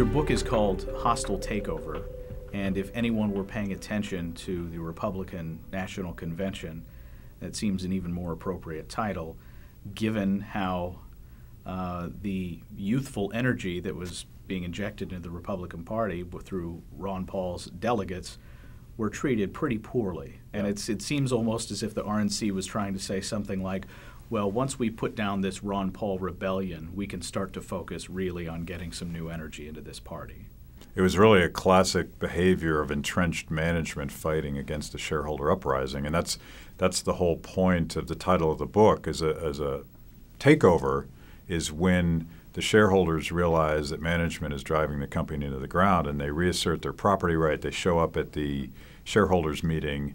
Your book is called Hostile Takeover, and if anyone were paying attention to the Republican National Convention, that seems an even more appropriate title, given how the youthful energy that was being injected into the Republican Party through Ron Paul's delegates were treated pretty poorly. And it seems almost as if the RNC was trying to say something like, well, once we put down this Ron Paul rebellion, we can start to focus really on getting some new energy into this party. It was really a classic behavior of entrenched management fighting against a shareholder uprising, and that's the whole point of the title of the book. As a takeover is when the shareholders realize that management is driving the company into the ground, and they reassert their property right. They show up at the shareholders meeting,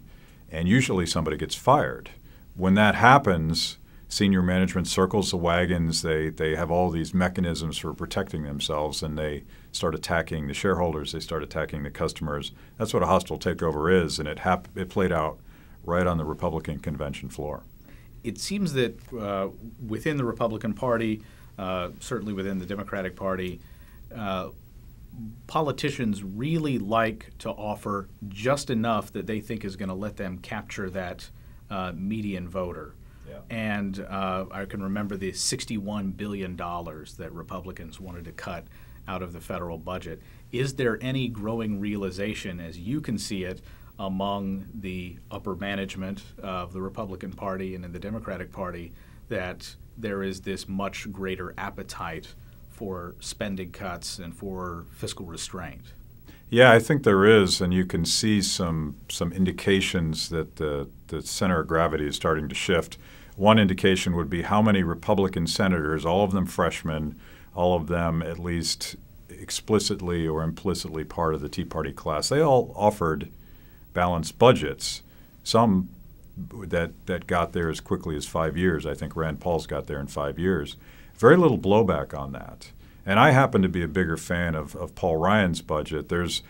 and usually somebody gets fired. When that happens, senior management circles the wagons. They have all these mechanisms for protecting themselves, and they start attacking the shareholders. They start attacking the customers. That's what a hostile takeover is, and it played out right on the Republican convention floor. It seems that within the Republican Party, certainly within the Democratic Party, politicians really like to offer just enough that they think is going to let them capture that median voter. Yeah. And I can remember the $61 billion that Republicans wanted to cut out of the federal budget. Is there any growing realization, as you can see it, among the upper management of the Republican Party and in the Democratic Party that there is this much greater appetite for spending cuts and for fiscal restraint? Yeah, I think there is, and you can see some indications that the center of gravity is starting to shift. One indication would be how many Republican senators, all of them freshmen, all of them at least explicitly or implicitly part of the Tea Party class, they all offered balanced budgets. Some that got there as quickly as 5 years. I think Rand Paul's got there in 5 years. Very little blowback on that. And I happen to be a bigger fan of Paul Ryan's budget. There's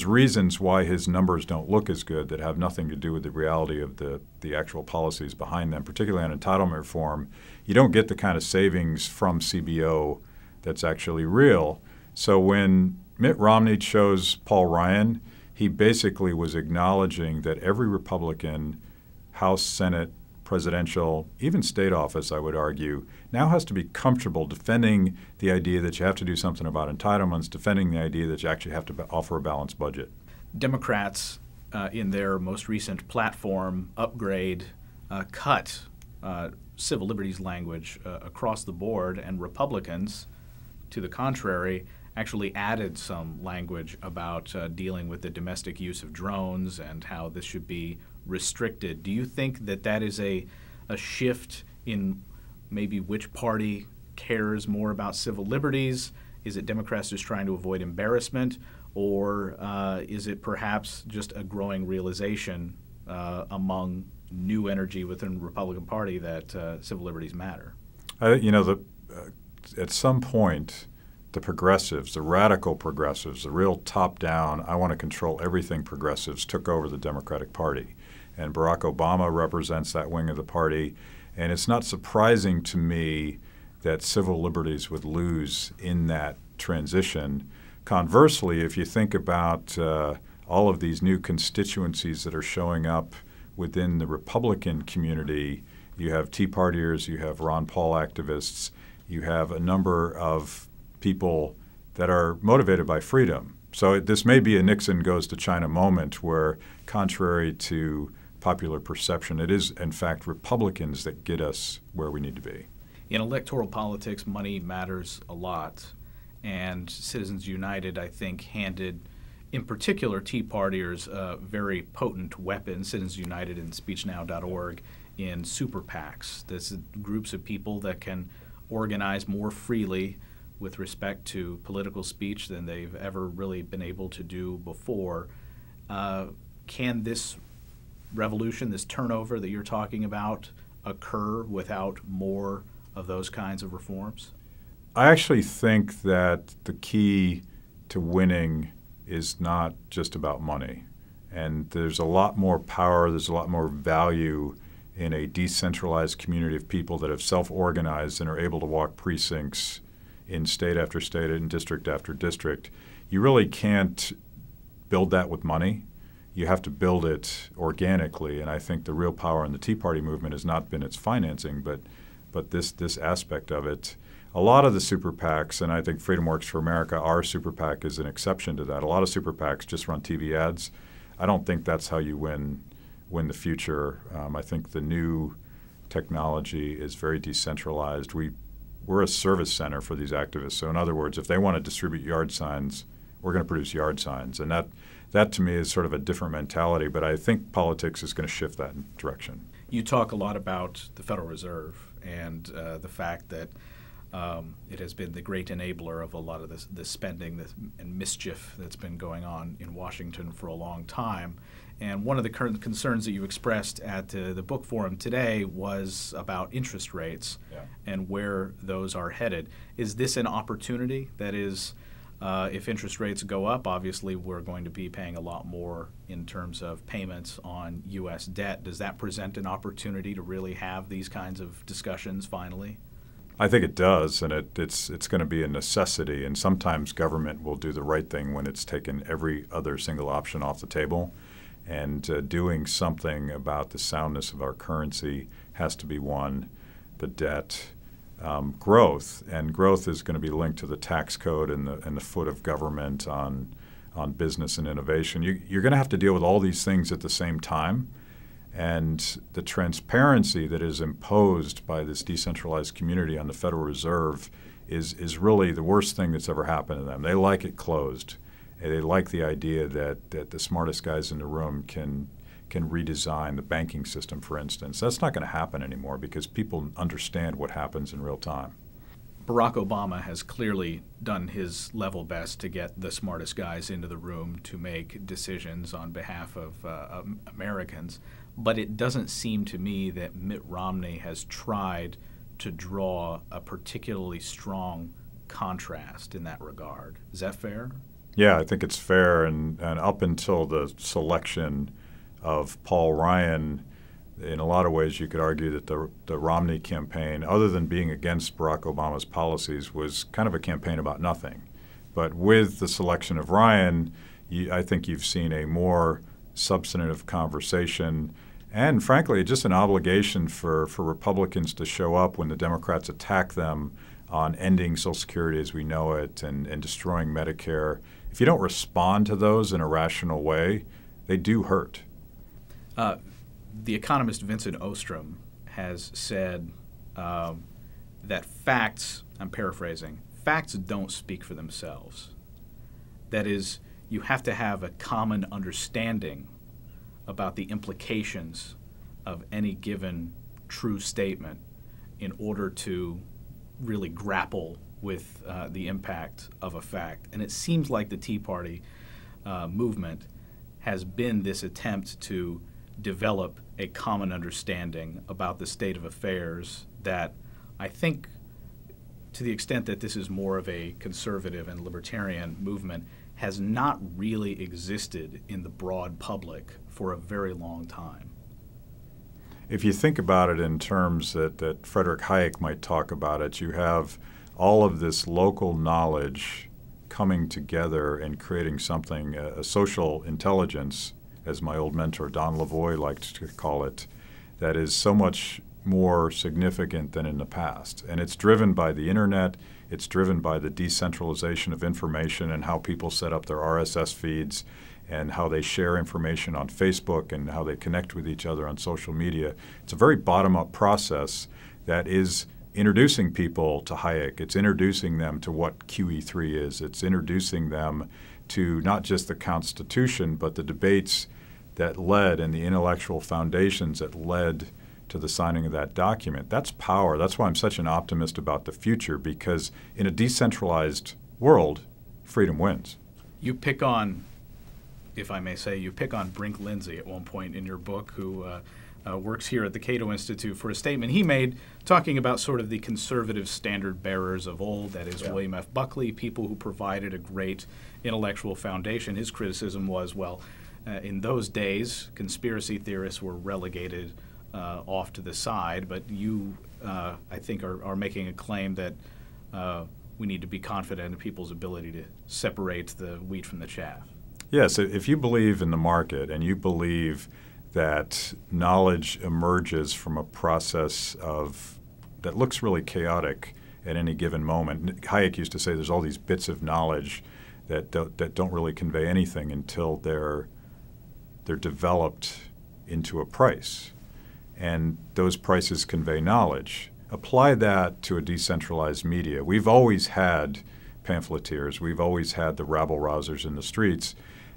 reasons why his numbers don't look as good that have nothing to do with the reality of the actual policies behind them, particularly on entitlement reform. You don't get the kind of savings from CBO that's actually real. So when Mitt Romney chose Paul Ryan, he basically was acknowledging that every Republican, House, Senate, presidential, even state office, I would argue, now has to be comfortable defending the idea that you have to do something about entitlements, defending the idea that you actually have to offer a balanced budget. Democrats, in their most recent platform upgrade, cut civil liberties language across the board, and Republicans, to the contrary, actually added some language about dealing with the domestic use of drones and how this should be restricted. Do you think that that is a shift in maybe which party cares more about civil liberties? Is it Democrats just trying to avoid embarrassment, or is it perhaps just a growing realization among new energy within the Republican Party that civil liberties matter? At some point, the progressives, the radical progressives, the real top-down, I want to control everything progressives took over the Democratic Party. And Barack Obama represents that wing of the party. And it's not surprising to me that civil liberties would lose in that transition. Conversely, if you think about all of these new constituencies that are showing up within the Republican community, you have Tea Partiers, you have Ron Paul activists, you have a number of people that are motivated by freedom. So this may be a Nixon goes to China moment where, contrary to popular perception, it is, in fact, Republicans that get us where we need to be. In electoral politics, money matters a lot. And Citizens United, I think, handed, in particular, Tea Partiers a very potent weapon, Citizens United and SpeechNow.org, in super PACs. This is groups of people that can organize more freely with respect to political speech than they've ever really been able to do before. Can this revolution, this turnover that you're talking about, occur without more of those kinds of reforms? I actually think that the key to winning is not just about money. And there's a lot more power, there's a lot more value in a decentralized community of people that have self-organized and are able to walk precincts in state after state and district after district. You really can't build that with money. You have to build it organically, and I think the real power in the Tea Party movement has not been its financing, but this aspect of it. A lot of the super PACs, and I think FreedomWorks for America, our super PAC is an exception to that. A lot of super PACs just run TV ads. I don't think that's how you win the future. I think the new technology is very decentralized. We're a service center for these activists. So in other words, if they want to distribute yard signs, we're going to produce yard signs. And that to me is sort of a different mentality, but I think politics is going to shift that direction. You talk a lot about the Federal Reserve and the fact that it has been the great enabler of a lot of this spending and mischief that's been going on in Washington for a long time. And one of the current concerns that you expressed at the book forum today was about interest rates and where those are headed. Is this an opportunity? That is, if interest rates go up, obviously we're going to be paying a lot more in terms of payments on U.S. debt. Does that present an opportunity to really have these kinds of discussions finally? I think it does, and it's going to be a necessity. And sometimes government will do the right thing when it's taken every other single option off the table. And doing something about the soundness of our currency has to be one. The debt, growth, and growth is going to be linked to the tax code and the foot of government on business and innovation. You're going to have to deal with all these things at the same time. And the transparency that is imposed by this decentralized community on the Federal Reserve is really the worst thing that's ever happened to them. They like it closed. They like the idea that the smartest guys in the room can redesign the banking system, for instance. That's not going to happen anymore because people understand what happens in real time. Barack Obama has clearly done his level best to get the smartest guys into the room to make decisions on behalf of Americans, but it doesn't seem to me that Mitt Romney has tried to draw a particularly strong contrast in that regard. Is that fair? Yeah, I think it's fair, and up until the selection of Paul Ryan, in a lot of ways you could argue that the Romney campaign, other than being against Barack Obama's policies, was kind of a campaign about nothing. But with the selection of Ryan, I think you've seen a more substantive conversation and, frankly, just an obligation for Republicans to show up when the Democrats attack them on ending Social Security as we know it and destroying Medicare. If you don't respond to those in a rational way, they do hurt. The economist Vincent Ostrom has said that facts, I'm paraphrasing, facts don't speak for themselves. That is, you have to have a common understanding about the implications of any given true statement in order to really grapple with the impact of a fact. And it seems like the Tea Party movement has been this attempt to develop a common understanding about the state of affairs that I think, to the extent that this is more of a conservative and libertarian movement, has not really existed in the broad public for a very long time. If you think about it in terms that Frederick Hayek might talk about it, you have all of this local knowledge coming together and creating something, a social intelligence, as my old mentor Don Lavoie liked to call it, that is so much more significant than in the past. And it's driven by the internet, it's driven by the decentralization of information and how people set up their RSS feeds and how they share information on Facebook and how they connect with each other on social media. It's a very bottom-up process that is introducing people to Hayek. It's introducing them to what QE3 is. It's introducing them to not just the Constitution, but the debates that led and the intellectual foundations that led to the signing of that document. That's power. That's why I'm such an optimist about the future, because in a decentralized world, freedom wins. You pick on, if I may say, you pick on Brink Lindsay at one point in your book, who works here at the Cato Institute, for a statement he made talking about sort of the conservative standard bearers of old, that is William F. Buckley, people who provided a great intellectual foundation. His criticism was, well, in those days, conspiracy theorists were relegated off to the side, but you, I think, are making a claim that we need to be confident in people's ability to separate the wheat from the chaff. Yes, if you believe in the market and you believe that knowledge emerges from a process that looks really chaotic at any given moment. Hayek used to say there's all these bits of knowledge that don't really convey anything until they're developed into a price. And those prices convey knowledge. Apply that to a decentralized media. We've always had pamphleteers. We've always had the rabble-rousers in the streets.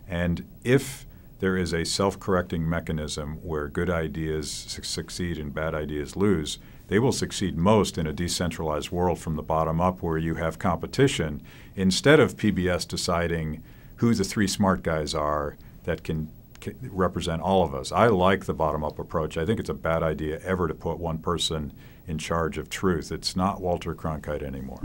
And if there is a self-correcting mechanism where good ideas succeed and bad ideas lose, they will succeed most in a decentralized world from the bottom up where you have competition instead of PBS deciding who the three smart guys are that can represent all of us. I like the bottom-up approach. I think it's a bad idea ever to put one person in charge of truth. It's not Walter Cronkite anymore.